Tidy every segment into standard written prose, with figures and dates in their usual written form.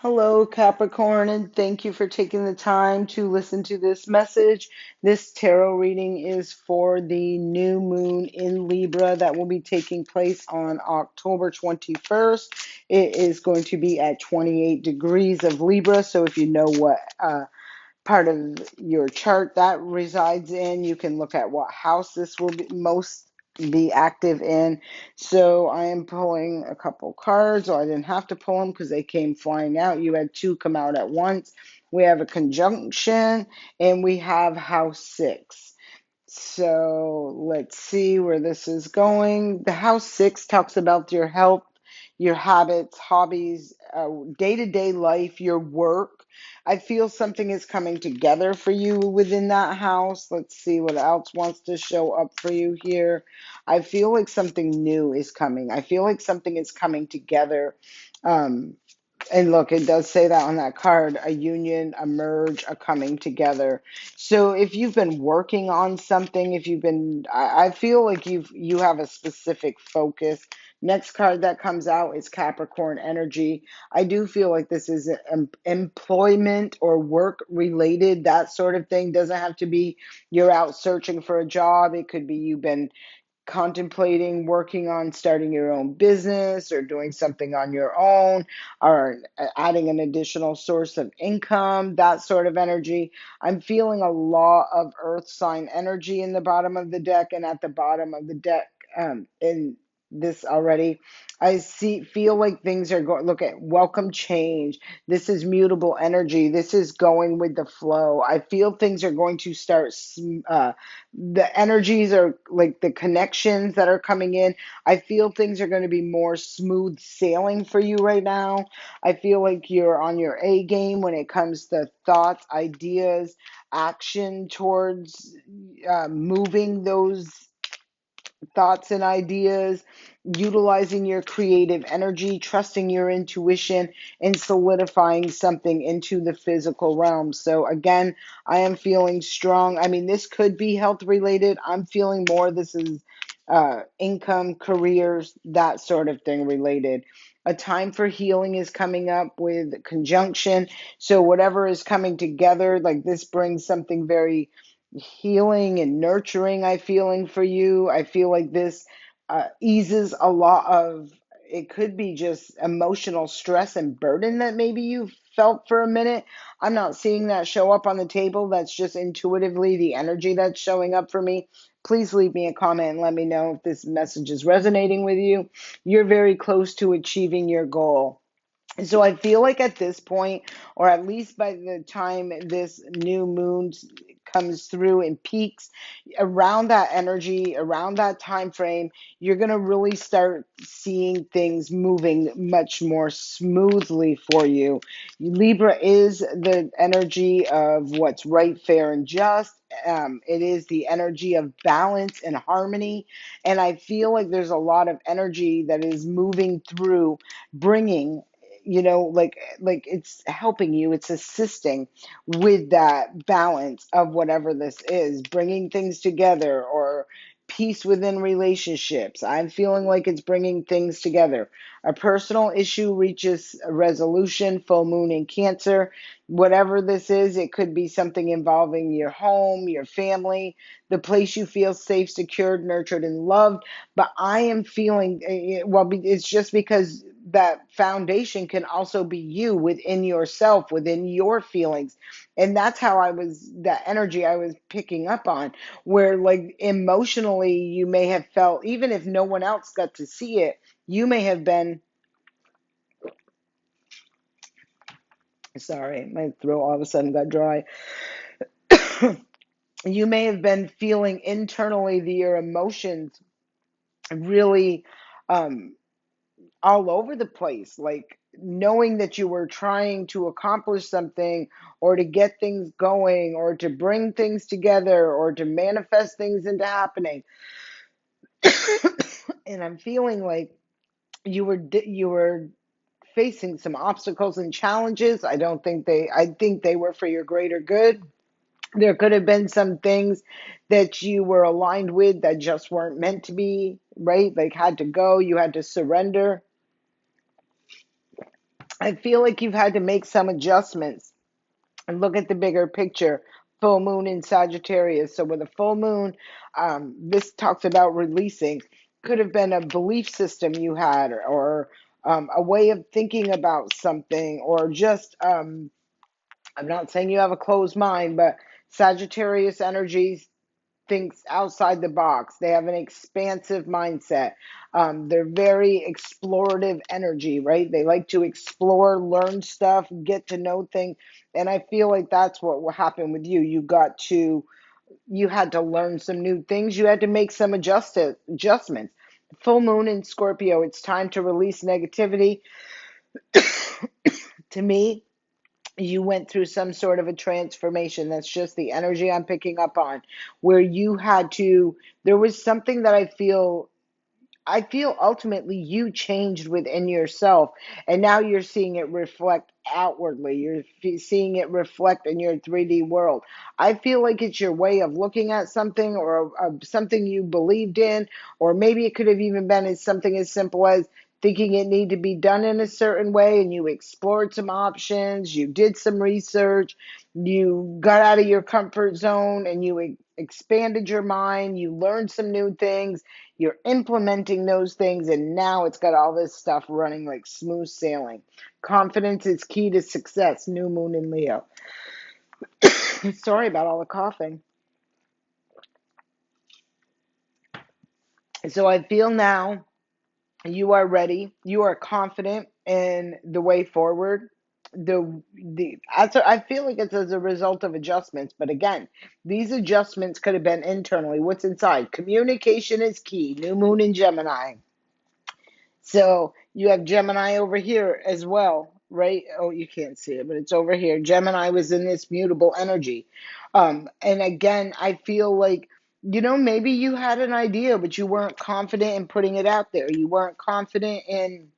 Hello, Capricorn, and thank you for taking the time to listen to this message. This tarot reading is for the new moon in Libra that will be taking place on October 21st. It is going to be at 28 degrees of Libra. So if you know what part of your chart that resides in. You can look at what house this will be active in. So I am pulling a couple cards, or I didn't have to pull them because they came flying out. You had two come out at once. We have a conjunction and we have house six. So let's see where this is going. The house six talks about your health, your habits, hobbies, day-to-day life, your work. I feel something is coming together for you within that house. Let's see what else wants to show up for you here. I feel like something new is coming. I feel like something is coming together. Um, and look, it does say that on that card, a union, a merge, a coming together. So if you've been working on something, if you've been, I feel like you have a specific focus. Next card that comes out is Capricorn energy. I do feel like this is employment or work related, that sort of thing. Doesn't have to be you're out searching for a job. It could be you've been contemplating working on starting your own business or doing something on your own or adding an additional source of income, that sort of energy. I'm feeling a lot of earth sign energy in the bottom of the deck and at the bottom of the deck in this already. I feel like things are going, look at welcome change. This is mutable energy. This is going with the flow. I feel things are going to start the energies are like the connections that are coming in. I feel things are going to be more smooth sailing for you right now. I feel like you're on your A game when it comes to thoughts, ideas, action towards moving those thoughts and ideas, utilizing your creative energy, trusting your intuition, and solidifying something into the physical realm. So, again, I am feeling strong. I mean, this could be health related. I'm feeling more this is income, careers, that sort of thing related. A time for healing is coming up with conjunction. So, whatever is coming together, like this brings something very healing and nurturing I feeling for you. I feel like this eases a lot of it could be just emotional stress and burden that maybe you felt for a minute. I'm not seeing that show up on the table. That's just intuitively the energy that's showing up for me. Please leave me a comment and let me know if this message is resonating with you. You're very close to achieving your goal. So I feel like at this point, or at least by the time this new moon comes through and peaks, around that energy, around that time frame, you're going to really start seeing things moving much more smoothly for you. Libra is the energy of what's right, fair, and just. It is the energy of balance and harmony. And I feel like there's a lot of energy that is moving through, bringing like it's helping you, it's assisting with that balance of whatever this is, bringing things together or peace within relationships. I'm feeling like it's bringing things together. A personal issue reaches a resolution. Full moon in Cancer. Whatever this is, it could be something involving your home, your family, the place you feel safe, secured, nurtured, and loved. But I am feeling, well, it's just because that foundation can also be you within yourself, within your feelings. And that's how that energy I was picking up on, where like emotionally, you may have felt, even if no one else got to see it, you may have been, sorry, my throat all of a sudden got dry. You may have been feeling internally your emotions really um, all over the place, like knowing that you were trying to accomplish something or to get things going or to bring things together or to manifest things into happening. And I'm feeling like you were facing some obstacles and challenges. I think they were for your greater good. There could have been some things that you were aligned with that just weren't meant to be, right? Like had to go, you had to surrender. I feel like you've had to make some adjustments and look at the bigger picture. Full moon in Sagittarius. So with a full moon, this talks about releasing. Could have been a belief system you had, or a way of thinking about something, or just, I'm not saying you have a closed mind, but Sagittarius energy thinks outside the box. They have an expansive mindset. They're very explorative energy, right? They like to explore, learn stuff, get to know things. And I feel like that's what happened with you. You had to learn some new things. You had to make some adjustments. Full moon in Scorpio, it's time to release negativity. To me, you went through some sort of a transformation. That's just the energy I'm picking up on, where you had to, there was something that I feel ultimately you changed within yourself, and now you're seeing it reflect outwardly. You're seeing it reflect in your 3D world. I feel like it's your way of looking at something, or something you believed in, or maybe it could have even been as something as simple as thinking it needed to be done in a certain way, and you explored some options, you did some research, you got out of your comfort zone, and you expanded your mind, you learned some new things, you're implementing those things, and now it's got all this stuff running like smooth sailing. Confidence is key to success. New moon in Leo. Sorry about all the coughing. So I feel now you are ready. You are confident in the way forward. I feel like it's as a result of adjustments, but again, these adjustments could have been internally. What's inside? Communication is key. New moon in Gemini. So you have Gemini over here as well, right? Oh, you can't see it, but it's over here. Gemini was in this mutable energy. And again, I feel like, maybe you had an idea, but you weren't confident in putting it out there. You weren't confident in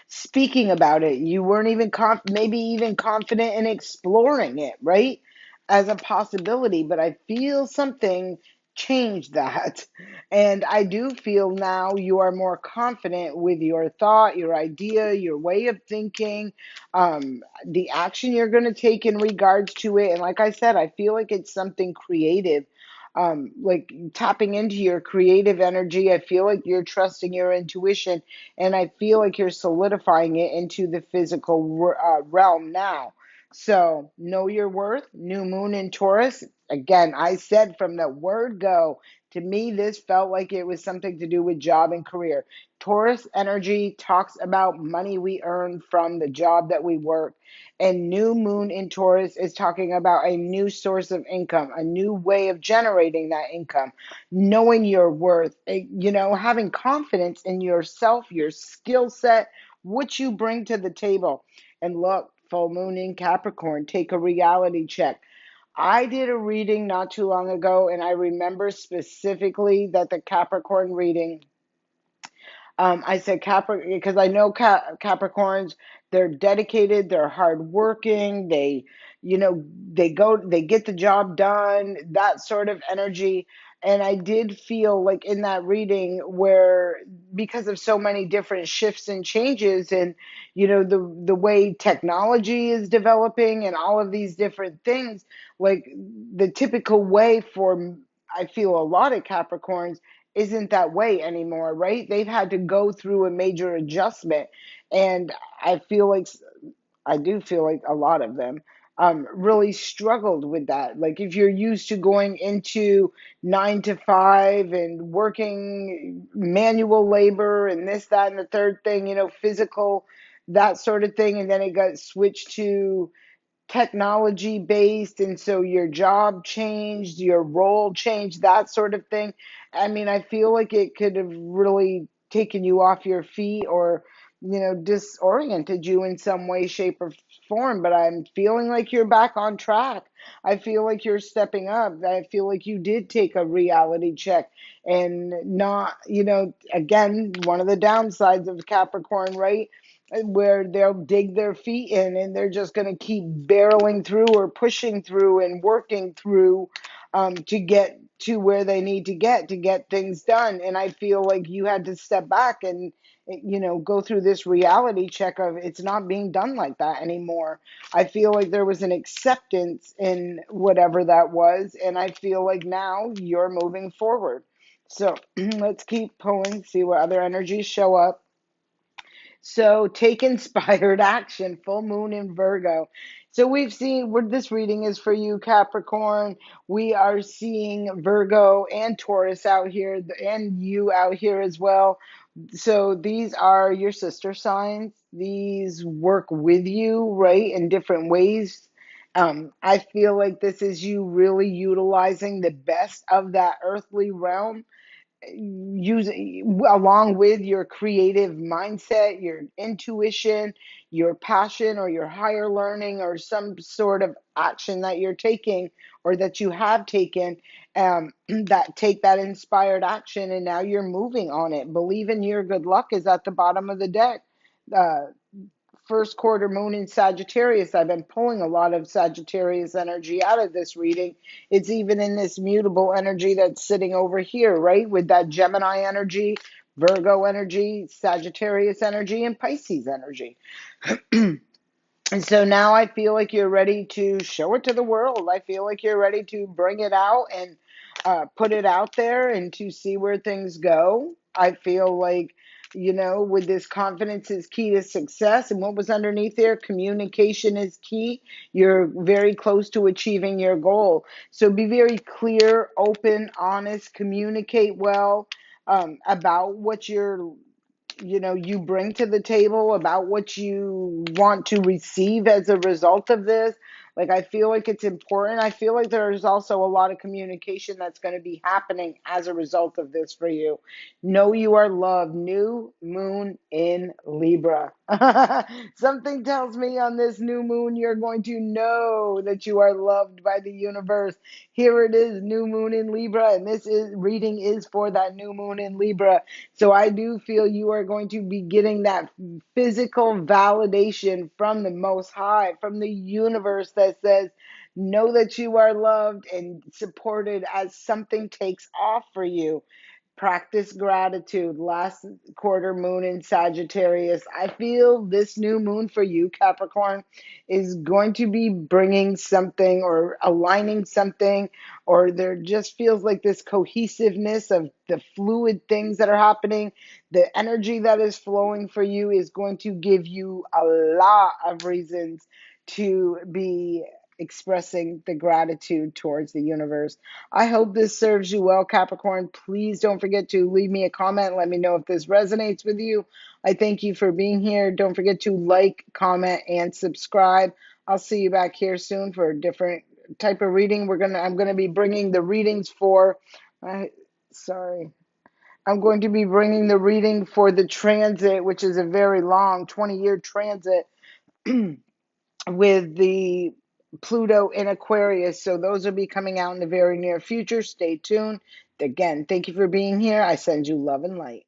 speaking about it. You weren't even maybe even confident in exploring it, right? As a possibility, but I feel something changed that. And I do feel now you are more confident with your thought, your idea, your way of thinking, the action you're going to take in regards to it. And like I said, I feel like it's something creative. Like tapping into your creative energy. I feel like you're trusting your intuition, and I feel like you're solidifying it into the physical realm now. So, know your worth, new moon in Taurus. Again, I said from the word go, to me, this felt like it was something to do with job and career. Taurus energy talks about money we earn from the job that we work. And new moon in Taurus is talking about a new source of income, a new way of generating that income, knowing your worth, having confidence in yourself, your skill set, what you bring to the table. And look, full moon in Capricorn, take a reality check. I did a reading not too long ago, and I remember specifically that the Capricorn reading, I said Capricorn because I know Capricorns. They're dedicated. They're hardworking. They get the job done. That sort of energy. And I did feel like in that reading where, because of so many different shifts and changes, and the way technology is developing and all of these different things, like the typical way for, I feel a lot of Capricorns isn't that way anymore, right? They've had to go through a major adjustment. And I feel like, I do feel like a lot of them really struggled with that. Like if you're used to going into 9 to 5 and working manual labor and this, that, and the third thing, physical, that sort of thing. And then it got switched to technology based, and so your job changed, your role changed, that sort of thing. I mean, I feel like it could have really taken you off your feet, or disoriented you in some way, shape, or form, but I'm feeling like you're back on track. I feel like you're stepping up. I feel like you did take a reality check, and not, again, one of the downsides of Capricorn, right, where they'll dig their feet in and they're just going to keep barreling through or pushing through and working through to get to where they need to get things done. And I feel like you had to step back and, go through this reality check of it's not being done like that anymore. I feel like there was an acceptance in whatever that was, and I feel like now you're moving forward. So let's keep pulling, see what other energies show up. So take inspired action, full moon in Virgo. So we've seen where this reading is for you, Capricorn. We are seeing Virgo and Taurus out here, and you out here as well. So these are your sister signs. These work with you, right, in different ways. I feel like this is you really utilizing the best of that earthly realm, use along with your creative mindset, your intuition, your passion, or your higher learning, or some sort of action that you're taking or that you have taken, that take that inspired action and now you're moving on it. Believe in your good luck is at the bottom of the deck. uh, First quarter moon in Sagittarius. I've been pulling a lot of Sagittarius energy out of this reading. It's even in this mutable energy that's sitting over here, right? With that Gemini energy, Virgo energy, Sagittarius energy, and Pisces energy. And so now I feel like you're ready to show it to the world. I feel like you're ready to bring it out and put it out there and to see where things go. I feel like, with this, confidence is key to success. And what was underneath there? Communication is key. You're very close to achieving your goal. So be very clear, open, honest, communicate well, about what you bring to the table, about what you want to receive as a result of this. Like, I feel like it's important. I feel like there's also a lot of communication that's going to be happening as a result of this for you. Know you are loved. New moon in Libra. Something tells me on this new moon you're going to know that you are loved by the universe. Here it is, new moon in Libra, and this is reading is for that new moon in Libra. So I do feel you are going to be getting that physical validation from the Most High, from the universe, that says, know that you are loved and supported as something takes off for you. Practice gratitude. Last quarter moon in Sagittarius. I feel this new moon for you, Capricorn, is going to be bringing something or aligning something, or there just feels like this cohesiveness of the fluid things that are happening. The energy that is flowing for you is going to give you a lot of reasons to be expressing the gratitude towards the universe. I hope this serves you well, Capricorn. Please don't forget to leave me a comment. Let me know if this resonates with you. I thank you for being here. Don't forget to like, comment, and subscribe. I'll see you back here soon for a different type of reading. I'm gonna be bringing the readings for. Sorry. I'm going to be bringing the reading for the transit, which is a very long 20-year transit with the Pluto in Aquarius. So those will be coming out in the very near future. Stay tuned. Again, thank you for being here. I send you love and light.